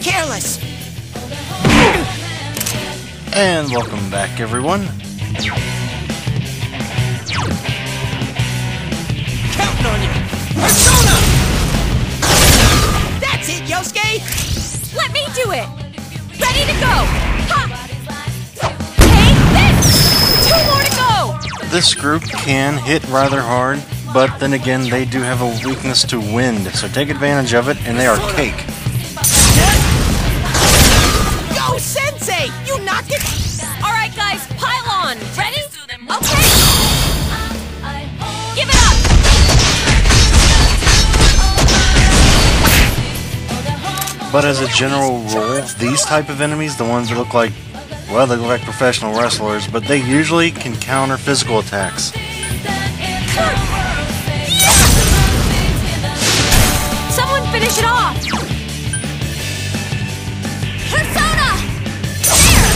careless! And welcome back, everyone. Counting on you! Persona! That's it, Yosuke! Let me do it! Ready to go! Ha! Take this! 2 more to go! This group can hit rather hard, but then again, they do have a weakness to wind, so take advantage of it, and they are cake. Go, Sensei! You knocked it! Alright guys, pile on! Ready? Okay! Give it up! But as a general rule, these type of enemies, the ones that look like, well, they look like professional wrestlers, but they usually can counter physical attacks. Someone finish it off! Persona! There!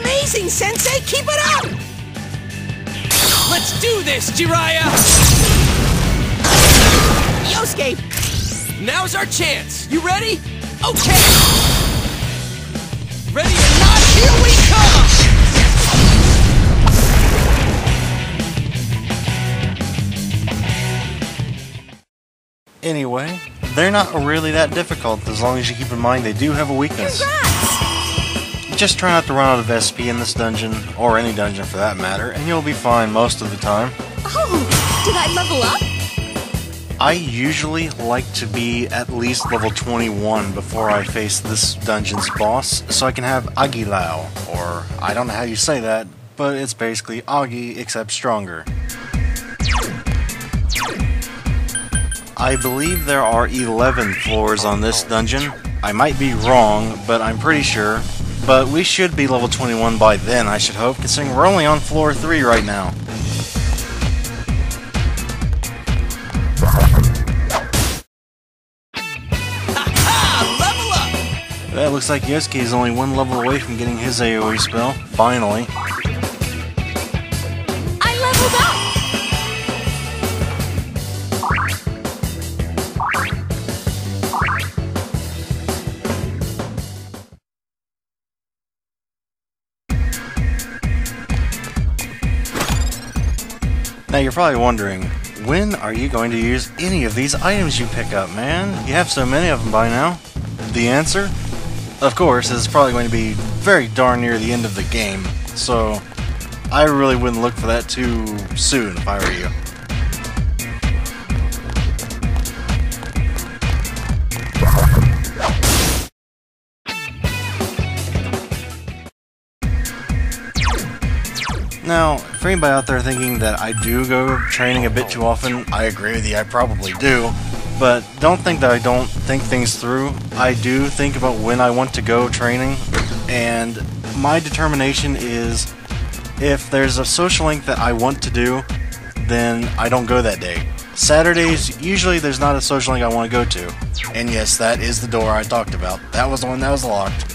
Amazing, Sensei! Keep it up! Let's do this, Jiraiya! Yosuke! Now's our chance! You ready? Okay! Ready or not, here we come! Anyway, they're not really that difficult as long as you keep in mind they do have a weakness. Congrats! Just try not to run out of SP in this dungeon, or any dungeon for that matter, and you'll be fine most of the time. Oh, did I level up? I usually like to be at least level 21 before I face this dungeon's boss, so I can have Agilao, or I don't know how you say that, but it's basically Agi except stronger. I believe there are 11 floors on this dungeon. I might be wrong, but I'm pretty sure. But we should be level 21 by then, I should hope, considering we're only on floor 3 right now. Level up! That looks like Yosuke is only 1 level away from getting his AoE spell, finally. I leveled up! Now you're probably wondering, when are you going to use any of these items you pick up, man? You have so many of them by now. The answer? Of course, is probably going to be very darn near the end of the game, so I really wouldn't look for that too soon if I were you. Now, for anybody out there thinking that I do go training a bit too often, I agree with you, I probably do. But don't think that I don't think things through. I do think about when I want to go training, and my determination is if there's a social link that I want to do, then I don't go that day. Saturdays, usually there's not a social link I want to go to. And yes, that is the door I talked about. That was the one that was locked.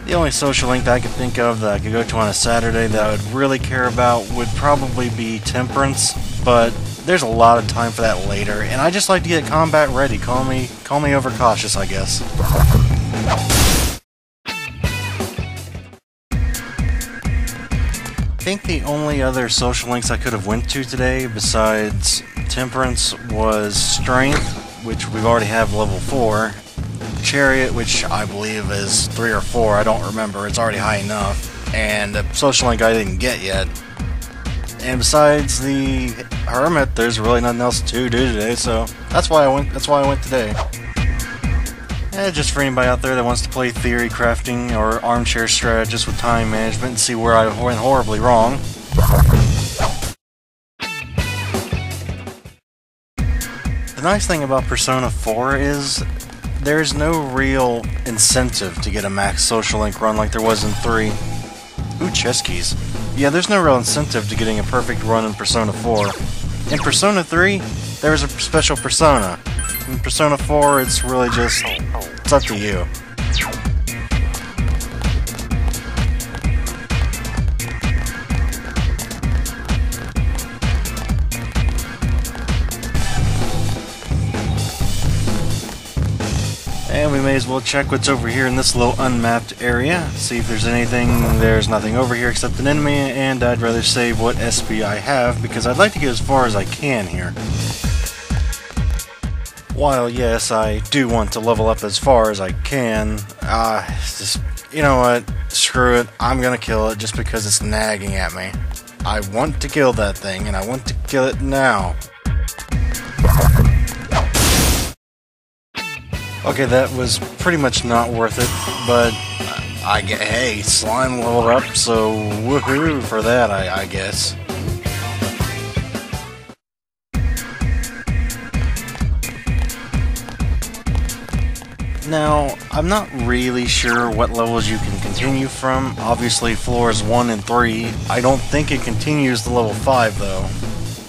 The only social link that I could think of that I could go to on a Saturday that I would really care about would probably be Temperance, but there's a lot of time for that later, and I just like to get combat ready. Call me overcautious, I guess. I think the only other social links I could have went to today besides Temperance was Strength, which we already have level 4, Chariot, which I believe is 3 or 4, I don't remember, it's already high enough, and a social link I didn't get yet. And besides the Hermit, there's really nothing else to do today, so that's why I went today. Just for anybody out there that wants to play theory crafting or armchair strategist with time management and see where I went horribly wrong. The nice thing about Persona 4 is there's no real incentive to get a max social link run like there was in 3. Ooh, chess keys. Yeah, there's no real incentive to getting a perfect run in Persona 4. In Persona 3, there's a special persona. In Persona 4, it's really just, it's up to you. may as well check what's over here in this little unmapped area. See if there's anything. There's nothing over here except an enemy, and I'd rather save what SP I have because I'd like to get as far as I can here. While yes, I do want to level up as far as I can, just, you know what, screw it, I'm gonna kill it just because it's nagging at me. I want to kill that thing, and I want to kill it now. Okay, that was pretty much not worth it, but I get, hey, slime leveled up, so woohoo for that, I guess. Now, I'm not really sure what levels you can continue from. Obviously, floors 1 and 3. I don't think it continues to level 5, though.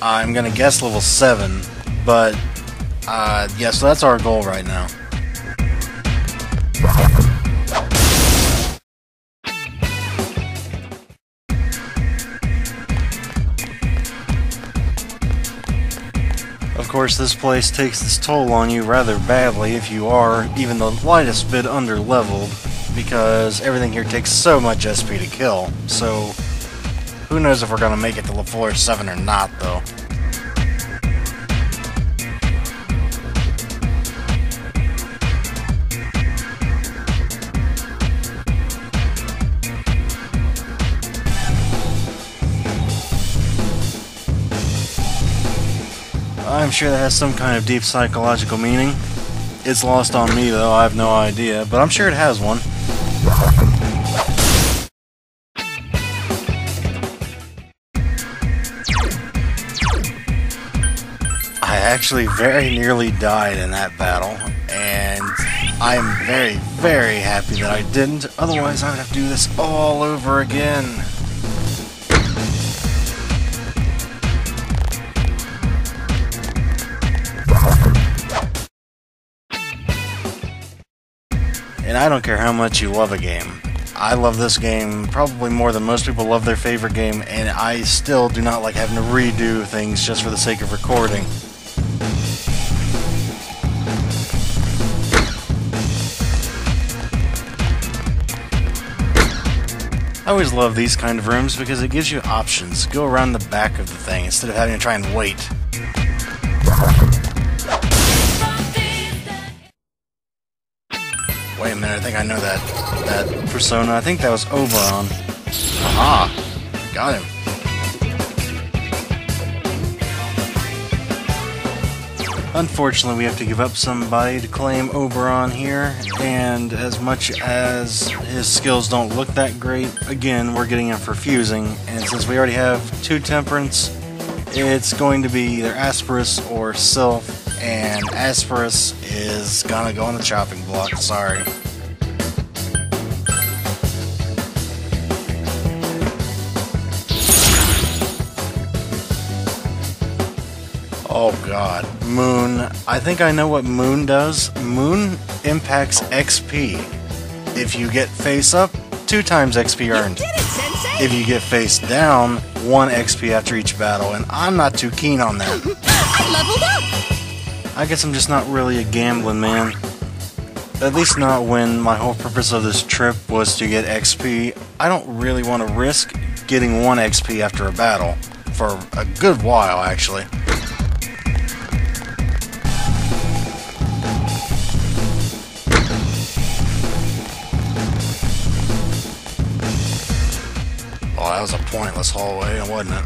I'm gonna guess level 7, but, yeah, so that's our goal right now. Of course, this place takes its toll on you rather badly if you are even the lightest bit under-leveled, because everything here takes so much SP to kill, so who knows if we're gonna make it to floor 7 or not, though. I'm sure that has some kind of deep psychological meaning. It's lost on me, though, I have no idea, but I'm sure it has one. I actually very nearly died in that battle, and I'm very, very happy that I didn't, otherwise I would have to do this all over again. And I don't care how much you love a game. I love this game probably more than most people love their favorite game, and I still do not like having to redo things just for the sake of recording. I always love these kind of rooms because it gives you options. Go around the back of the thing instead of having to try and wait. Wait a minute, I think I know that persona. I think that was Oberon. Aha! Got him. Unfortunately, we have to give up somebody to claim Oberon here, and as much as his skills don't look that great, again, we're getting him for fusing, and since we already have 2 Temperance, it's going to be either Asperus or Sylph, and Asperus is gonna go on the chopping block, sorry. Oh god. Moon. I think I know what Moon does. Moon impacts XP. If you get face up, 2 times XP earned. You did it, Sensei! If you get face down, 1 XP after each battle, and I'm not too keen on that. I leveled up! I guess I'm just not really a gambling man. At least not when my whole purpose of this trip was to get XP. I don't really want to risk getting 1 XP after a battle. For a good while, actually. Oh, that was a pointless hallway, wasn't it?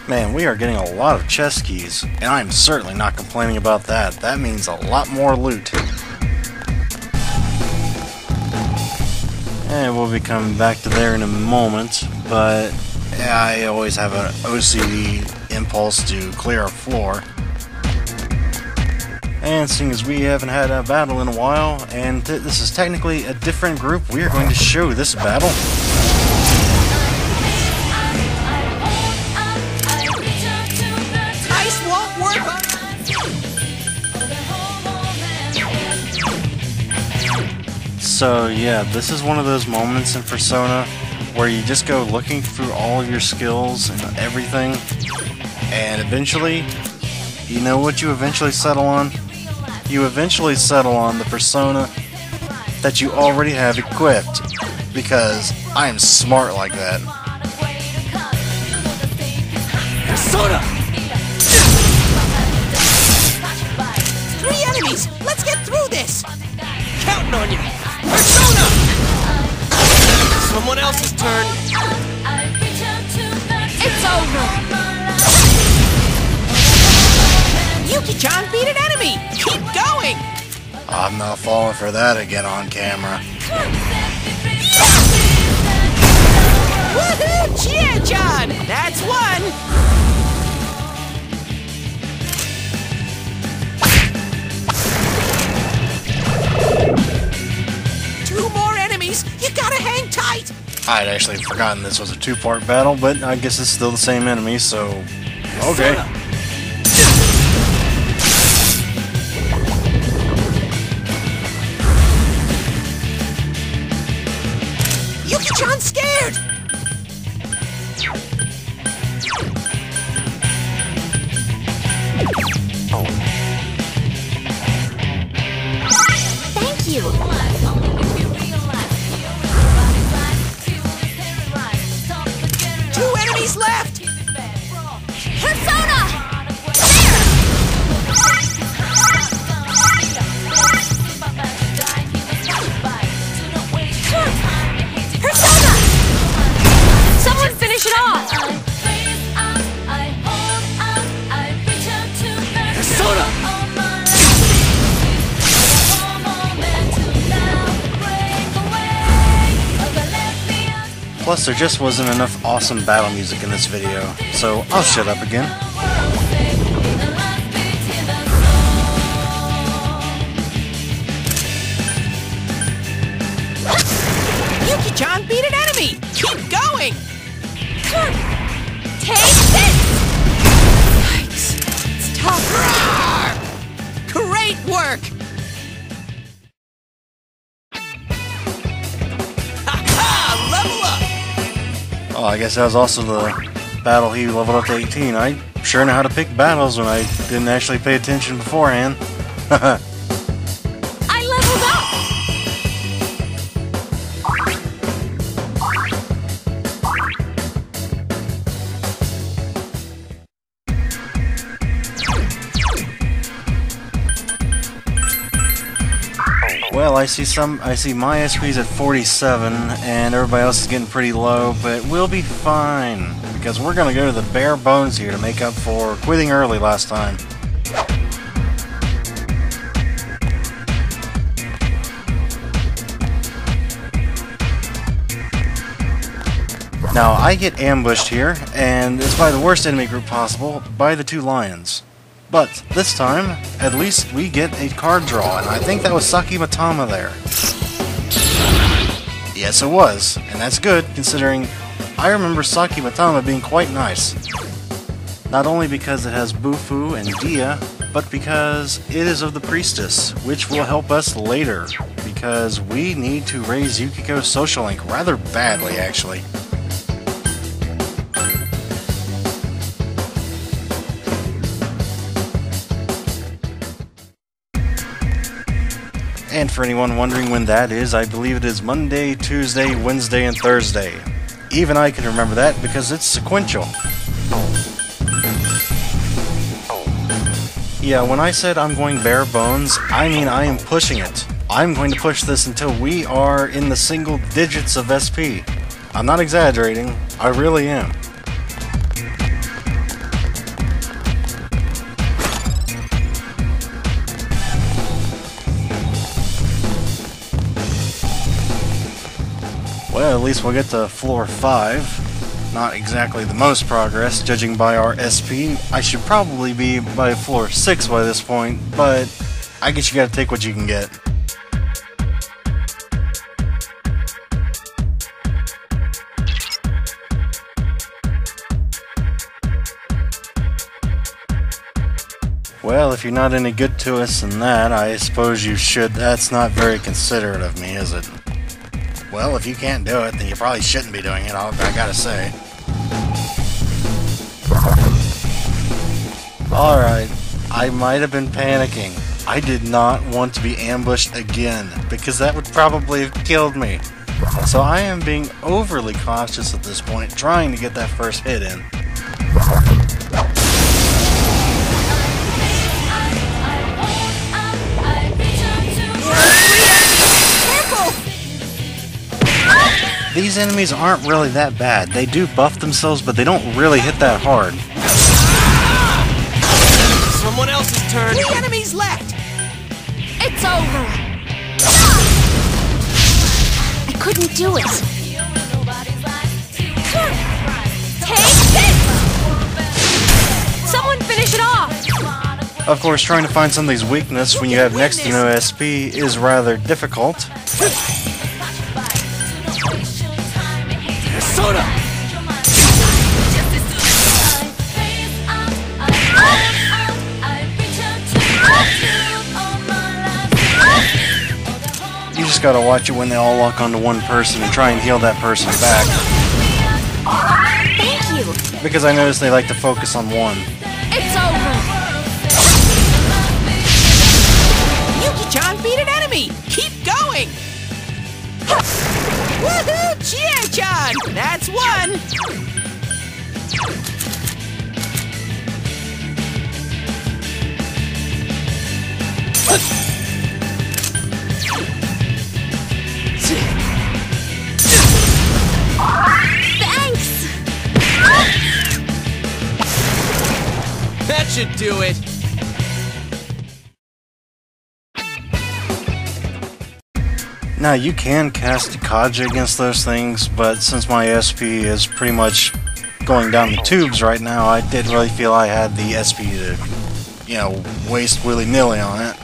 Man, we are getting a lot of chest keys, and I'm certainly not complaining about that. That means a lot more loot. And we'll be coming back to there in a moment, but I always have an OCD impulse to clear a floor. And seeing as we haven't had a battle in a while, and this is technically a different group, we are going to show this battle. Ice won't work on... So yeah, this is one of those moments in Persona where you just go looking through all of your skills and everything, and eventually, you know what you eventually settle on? You eventually settle on the persona that you already have equipped, because I am smart like that. Persona! 3 enemies! Let's get through this! Counting on you! Persona! Someone else's turn. It's over! Yuki-chan beat an enemy! Keep going! I'm not falling for that again on camera. Woohoo! Chia-chan! That's one! Two more enemies! You gotta hang tight! I'd actually forgotten this was a 2-part battle, but I guess it's still the same enemy, so... okay. Yuki-chan's scared! Thank you! Two enemies left! Persona! Persona! Someone finish it off! Persona! Plus, there just wasn't enough awesome battle music in this video, so I'll shut up again. Yuki-chan beat an enemy! Keep going! Take this! Yikes. It's tough. Roar! Great work! Ha-ha! Level up! Oh, I guess that was also the battle he leveled up to 18. I sure know how to pick battles when I didn't actually pay attention beforehand. I leveled up! Well, I see my SP's at 47, and everybody else is getting pretty low, but we'll be fine, because we're gonna go to the bare bones here to make up for quitting early last time. Now, I get ambushed here, and it's by the worst enemy group possible, by the 2 lions. But this time, at least we get a card draw, and I think that was Saki Matama there. Yes, it was, and that's good, considering I remember Saki Matama being quite nice. Not only because it has Bufu and Dia, but because it is of the Priestess, which will help us later, because we need to raise Yukiko's social link rather badly, actually. And for anyone wondering when that is, I believe it is Monday, Tuesday, Wednesday, and Thursday. Even I can remember that because it's sequential. Yeah, when I said I'm going bare bones, I mean I am pushing it. I'm going to push this until we are in the single digits of SP. I'm not exaggerating, I really am. Well, at least we'll get to floor 5. Not exactly the most progress, judging by our SP. I should probably be by floor 6 by this point, but I guess you gotta take what you can get. Well, if you're not any good to us in that, I suppose you should. That's not very considerate of me, is it? Well, if you can't do it, then you probably shouldn't be doing it, I gotta say. Alright, I might have been panicking. I did not want to be ambushed again, because that would probably have killed me. So I am being overly cautious at this point, trying to get that first hit in. These enemies aren't really that bad. They do buff themselves, but they don't really hit that hard. Someone else's turn. 3 enemies left. It's over. I couldn't do it. Take this! Someone finish it off. Of course, trying to find somebody's weakness when you have next to no SP is rather difficult. Soda! You just gotta watch it when they all lock onto one person and try and heal that person back. Thank you. Because I noticed they like to focus on one. It's over. Yuki-chan beat an enemy! Keep going! Woohoo! Cheer-chan! That's one! Thanks. That should do it! Now, you can cast Kaja against those things, but since my SP is pretty much going down the tubes right now, I didn't really feel I had the SP to, you know, waste willy-nilly on it.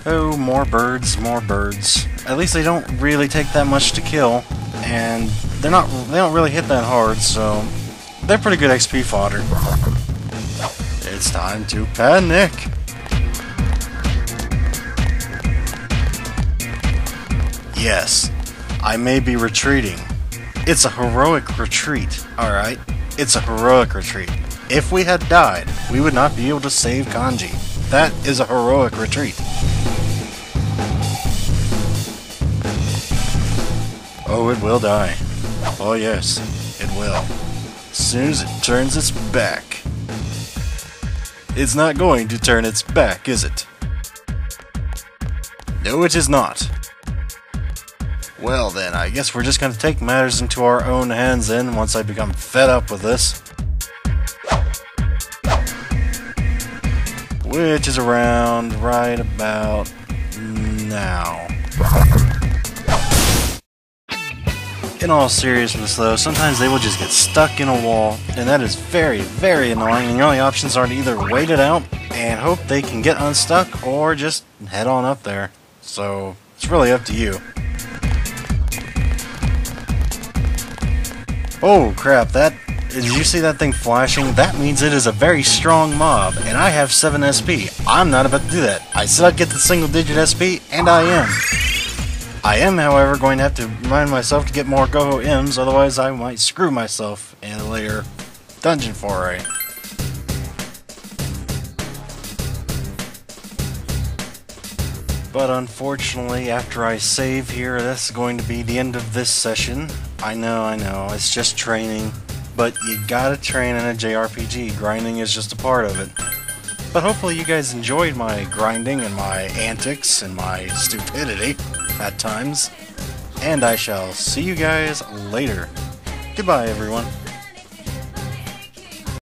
Oh, more birds, more birds. At least they don't really take that much to kill, and they don't really hit that hard, so they're pretty good XP fodder. It's time to panic. Yes, I may be retreating. It's a heroic retreat, alright? It's a heroic retreat. If we had died, we would not be able to save Kanji. That is a heroic retreat. Oh, it will die. Oh yes, it will. As soon as it turns its back. It's not going to turn its back, is it? No, it is not. Well then, I guess we're just going to take matters into our own hands then, once I become fed up with this. Which is around right about now. In all seriousness though, sometimes they will just get stuck in a wall, and that is very, very annoying, and your only options are to either wait it out and hope they can get unstuck, or just head on up there. So, it's really up to you. Oh crap, did you see that thing flashing? That means it is a very strong mob, and I have 7 SP. I'm not about to do that. I said I'd get the single digit SP, and I am. I am, however, going to have to remind myself to get more Goho M's, otherwise I might screw myself in a later dungeon foray. But unfortunately, after I save here, that's going to be the end of this session. I know, it's just training, but you gotta train in a JRPG. Grinding is just a part of it. But hopefully you guys enjoyed my grinding and my antics and my stupidity at times. And I shall see you guys later. Goodbye, everyone.